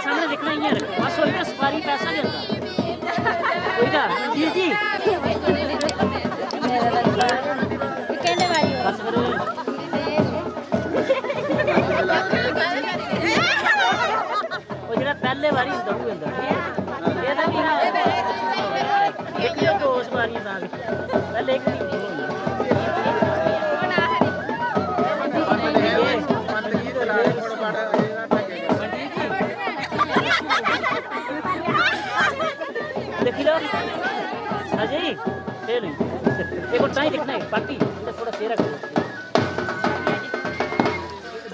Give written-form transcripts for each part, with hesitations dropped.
सामने दिखना ही है बस वही ना सवारी पैसा देता वही ना जी जी कहने वाली बस करो वो जरा पहले वाली दौड़ अंदर ये ना एक तो उस वाली ना पहले एक देखी लो अजय खेल एक और टाइम दिखना है पार्टी थोड़ा तेरा करो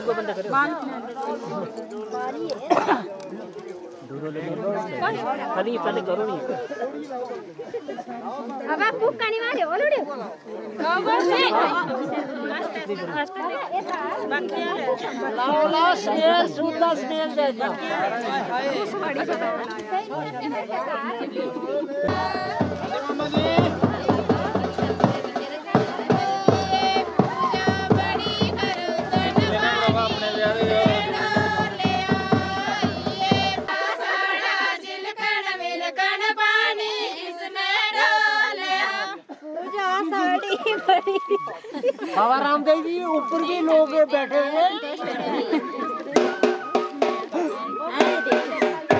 दो बंदा करो खाली पहले करो नहीं अब आप बुक करने वाले हो लोड़े लाओ लाओ स्नेल सूदा स्नेल दे दो बाबा रामदेव जी ऊपर भी लोग बैठे हैं